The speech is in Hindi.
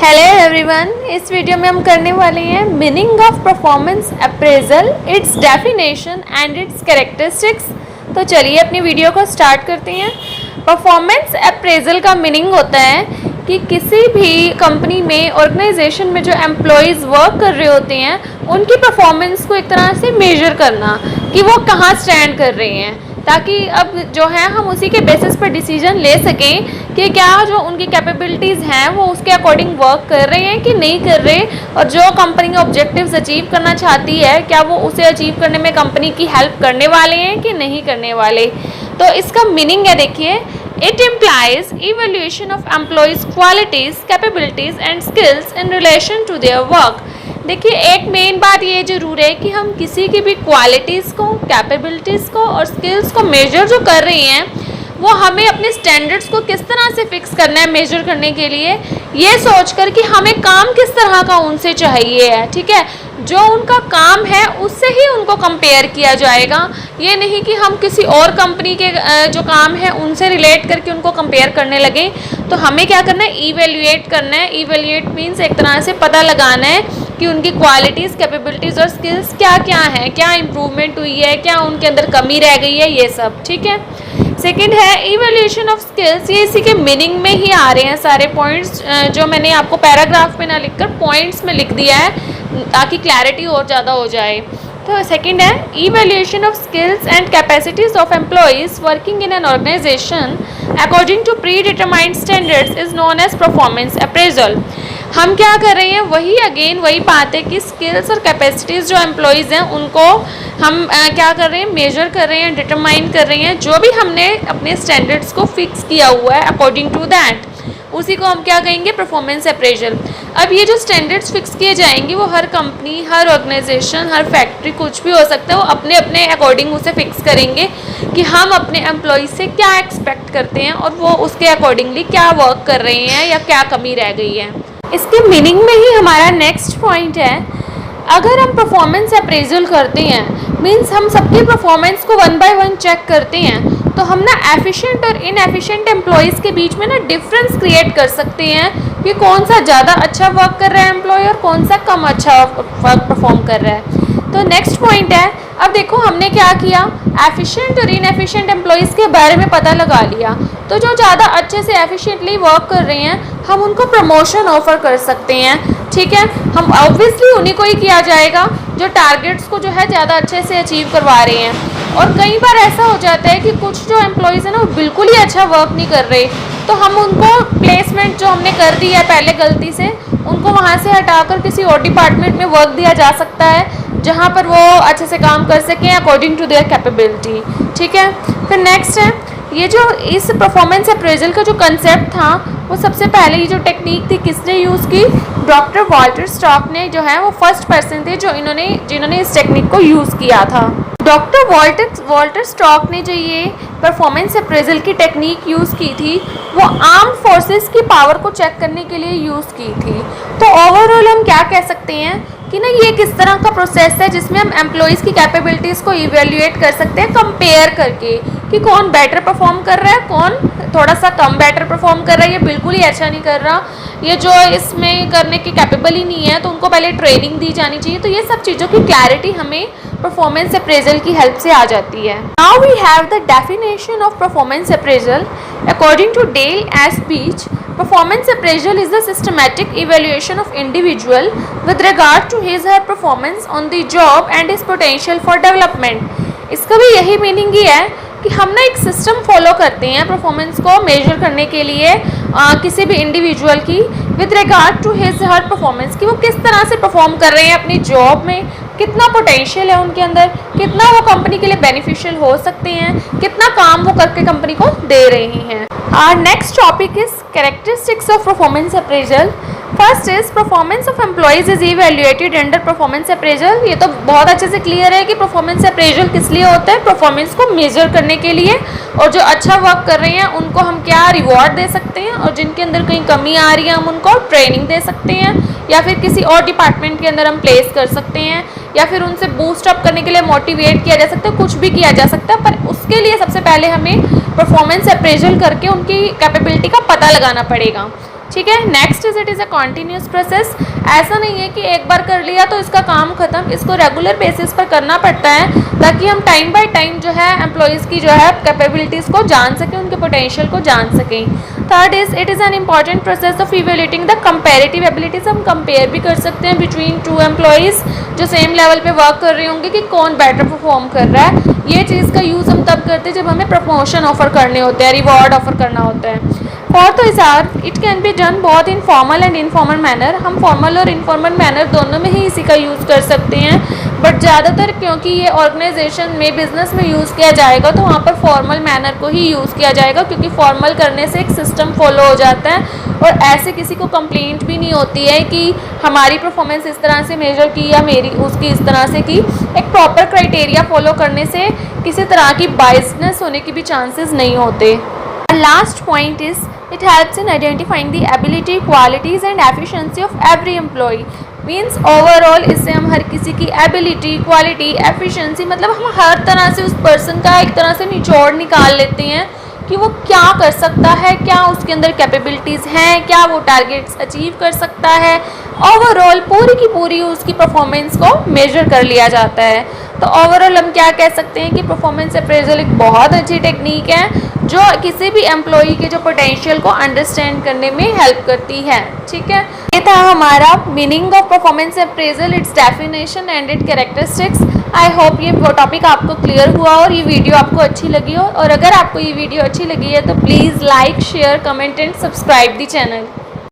हेलो एवरीवन, इस वीडियो में हम करने वाले हैं meaning of performance appraisal, it's definition and it's characteristics. तो चलिए अपनी वीडियो को स्टार्ट करते हैं। परफॉर्मेंस अप्रेजल का मीनिंग होता है कि किसी भी कंपनी में, ऑर्गेनाइजेशन में जो एम्प्लॉयज़ वर्क कर रहे होते हैं उनकी परफॉर्मेंस को एक तरह से मेजर करना कि वो कहाँ स्टैंड कर रहे हैं, ताकि अब जो है हम उसी के बेसिस पर डिसीजन ले सकें कि क्या जो उनकी कैपेबिलिटीज़ हैं वो उसके अकॉर्डिंग वर्क कर रहे हैं कि नहीं कर रहे, और जो कंपनी ऑब्जेक्टिव्स अचीव करना चाहती है क्या वो उसे अचीव करने में कंपनी की हेल्प करने वाले हैं कि नहीं करने वाले। तो इसका मीनिंग है, देखिए, it implies evaluation of employees qualities, capabilities and skills in relation to their work. देखिए, एक मेन बात ये ज़रूर है कि हम किसी की भी क्वालिटीज़ को, कैपेबिलिटीज़ को और स्किल्स को मेजर जो कर रहे हैं वो हमें अपने स्टैंडर्ड्स को किस तरह से फिक्स करना है मेजर करने के लिए, ये सोचकर कि हमें काम किस तरह का उनसे चाहिए है। ठीक है, जो उनका काम है उससे ही उनको कंपेयर किया जाएगा, ये नहीं कि हम किसी और कंपनी के जो काम है उनसे रिलेट करके उनको कंपेयर करने लगे। तो हमें क्या करना है, इवेल्यूएट करना है। इवेल्यूएट मीन्स एक तरह से पता लगाना है कि उनकी क्वालिटीज़, कैपेबिलिटीज़ और स्किल्स क्या क्या हैं, क्या इम्प्रूवमेंट हुई है, क्या उनके अंदर कमी रह गई है, ये सब। ठीक है, सेकंड है इवैल्यूएशन ऑफ स्किल्स। ये इसी के मीनिंग में ही आ रहे हैं सारे पॉइंट्स, जो मैंने आपको पैराग्राफ में ना लिखकर पॉइंट्स में लिख दिया है ताकि क्लैरिटी और ज़्यादा हो जाए। तो सेकंड है evaluation of skills and capacities of employees working in an organisation according to pre determined standards is known as performance appraisal. हम क्या कर रहे हैं, वही बात है कि स्किल्स और कैपेसिटीज़ जो एम्प्लॉयज़ हैं उनको हम क्या कर रहे हैं, मेजर कर रहे हैं, डिटरमाइन कर रहे हैं, जो भी हमने अपने स्टैंडर्ड्स को फिक्स किया हुआ है अकॉर्डिंग टू दैट, उसी को हम क्या कहेंगे, परफॉर्मेंस अप्रेजल। अब ये जो स्टैंडर्ड्स फिक्स किए जाएंगे वो हर कंपनी, हर ऑर्गेनाइजेशन, हर फैक्ट्री, कुछ भी हो सकता है, वो अपने अपने अकॉर्डिंग उसे फिक्स करेंगे कि हम अपने एम्प्लॉयज़ से क्या एक्सपेक्ट करते हैं और वो उसके अकॉर्डिंगली क्या वर्क कर रहे हैं या क्या कमी रह गई है। इसके मीनिंग में ही हमारा नेक्स्ट पॉइंट है, अगर हम परफॉर्मेंस अप्रेजल करते हैं मीन्स हम सबकी परफॉर्मेंस को वन बाय वन चेक करते हैं, तो हम ना एफिशिएंट और इनएफिशिएंट एम्प्लॉयज़ के बीच में ना डिफरेंस क्रिएट कर सकते हैं कि कौन सा ज़्यादा अच्छा वर्क कर रहा है एम्प्लॉय और कौन सा कम अच्छा वर्क परफॉर्म कर रहा है। तो नेक्स्ट पॉइंट है, अब देखो हमने क्या किया, एफिशिएंट और इनएफिशिएंट एम्प्लॉयज़ के बारे में पता लगा लिया, तो जो ज़्यादा अच्छे से एफिशिएंटली वर्क कर रहे हैं हम उनको प्रमोशन ऑफर कर सकते हैं। ठीक है, हम ऑब्वियसली उन्हीं को ही किया जाएगा जो टारगेट्स को जो है ज़्यादा अच्छे से अचीव करवा रहे हैं। और कई बार ऐसा हो जाता है कि कुछ जो एम्प्लॉयज़ हैं ना वो बिल्कुल ही अच्छा वर्क नहीं कर रहे, तो हम उनको प्लेसमेंट जो हमने कर दी है पहले गलती से, उनको वहाँ से हटाकर किसी और डिपार्टमेंट में वर्क दिया जा सकता है जहाँ पर वो अच्छे से काम कर सकें अकॉर्डिंग टू देयर कैपेबिलिटी। ठीक है, फिर नेक्स्ट है, ये जो इस परफॉर्मेंस अप्रेजल का जो कंसेप्ट था वो सबसे पहले ये जो टेक्निक थी किसने यूज़ की, डॉक्टर वॉल्टर स्टॉक ने जो है वो फर्स्ट पर्सन थे जो जिन्होंने इस टेक्निक को यूज़ किया था। डॉक्टर वॉल्टर स्टॉक ने जो ये परफॉर्मेंस अप्रेजल की टेक्निक यूज़ की थी वो आर्म्ड फोर्सेस की पावर को चेक करने के लिए यूज़ की थी। तो ओवरऑल हम क्या कह सकते हैं कि ना ये किस तरह का प्रोसेस है जिसमें हम एम्प्लॉयज़ की कैपेबिलिटीज़ को इवेल्यूएट कर सकते हैं कंपेयर करके कि कौन बेटर परफॉर्म कर रहा है, कौन थोड़ा सा कम बेटर परफॉर्म कर रहा है, ये बिल्कुल ही अच्छा नहीं कर रहा, ये जो इसमें करने की कैपेबल ही नहीं है, तो उनको पहले ट्रेनिंग दी जानी चाहिए। तो ये सब चीज़ों की क्लैरिटी हमें परफॉर्मेंस अप्रेजल की हेल्प से आ जाती है। Now we have the definition of performance appraisal according to Dale S Beach. Performance appraisal is the systematic evaluation of individual with regard to his or her performance on the job and his potential for development। इसका भी यही मीनिंग ही है कि हम ना एक सिस्टम फॉलो करते हैं परफॉर्मेंस को मेजर करने के लिए किसी भी इंडिविजुअल की with regard to his her performance, कि वो किस तरह से परफॉर्म कर रहे हैं अपनी जॉब में, कितना पोटेंशियल है उनके अंदर, कितना वो कंपनी के लिए बेनिफिशियल हो सकते हैं, कितना काम वो करके कंपनी को दे रहे हैं। Our next topic is characteristics of performance appraisal. First is performance of employees is evaluated under performance appraisal। ये तो बहुत अच्छे से क्लियर है कि performance appraisal किस लिए होता है, परफॉर्मेंस को मेजर करने के लिए, और जो अच्छा वर्क कर रहे हैं उनको हम क्या रिवॉर्ड दे सकते हैं, और जिनके अंदर कहीं कमी आ रही है हम उनको ट्रेनिंग दे सकते हैं, या फिर किसी और डिपार्टमेंट के अंदर हम प्लेस कर सकते हैं, या फिर उनसे बूस्ट अप करने के लिए मोटिवेट किया जा सकता है, कुछ भी किया जा सकता है। पर उसके लिए सबसे पहले हमें परफॉर्मेंस अप्रेजल करके उनकी कैपेबिलिटी का पता लगाना पड़ेगा। ठीक है। Next is it is a continuous process. ऐसा नहीं है कि एक बार कर लिया तो इसका काम ख़त्म, इसको रेगुलर बेसिस पर करना पड़ता है ताकि हम टाइम बाय टाइम जो है एम्प्लॉयज़ की जो है कैपेबिलिटीज़ को जान सकें, उनके पोटेंशियल को जान सकें। Third is it is an important process of evaluating the comparative abilities. हम कंपेयर भी कर सकते हैं बिटवीन टू एम्प्लॉयज़ जो सेम लेवल पे वर्क कर रहे होंगे कि कौन बेटर परफॉर्म कर रहा है। ये चीज़ का यूज़ हम तब करते हैं जब हमें प्रमोशन ऑफर करने होते हैं, रिवॉर्ड ऑफर करना होता है। Fourth is are it can be done बहुत in formal and informal manner. हम फॉर्मल और इनफॉर्मल मैनर दोनों में ही इसी का यूज़ कर सकते हैं, बट ज़्यादातर क्योंकि ये ऑर्गेनाइजेशन में बिजनेस में यूज़ किया जाएगा तो वहाँ पर फॉर्मल मैनर को ही यूज़ किया जाएगा, क्योंकि फॉर्मल करने से एक सिस्टम फॉलो हो जाता है और ऐसे किसी को कंप्लेंट भी नहीं होती है कि हमारी परफॉर्मेंस इस तरह से मेजर की या मेरी उसकी इस तरह से की। एक प्रॉपर क्राइटेरिया फॉलो करने से किसी तरह की बायसनेस होने की भी चांसेस नहीं होते। Last point is it helps in identifying the ability, qualities and efficiency of every employee। Means overall इससे हम हर किसी की एबिलिटी, क्वालिटी, एफिशिएंसी मतलब हम हर तरह से उस पर्सन का एक तरह से निचोड़ निकाल लेते हैं कि वो क्या कर सकता है, क्या उसके अंदर कैपेबिलिटीज़ हैं, क्या वो टारगेट्स अचीव कर सकता है। ओवरऑल पूरी की पूरी उसकी परफॉर्मेंस को मेजर कर लिया जाता है। तो ओवरऑल हम क्या कह सकते हैं कि परफॉर्मेंस अप्रेजल एक बहुत अच्छी टेक्निक है जो किसी भी एम्प्लॉई के जो पोटेंशियल को अंडरस्टैंड करने में हेल्प करती है। ठीक है, ये था हमारा meaning of performance appraisal, it's definition and it characteristics. I hope ये टॉपिक आपको क्लियर हुआ और ये वीडियो आपको अच्छी लगी हो, और अगर आपको ये वीडियो अच्छी लगी है तो please like, share, comment and subscribe the channel.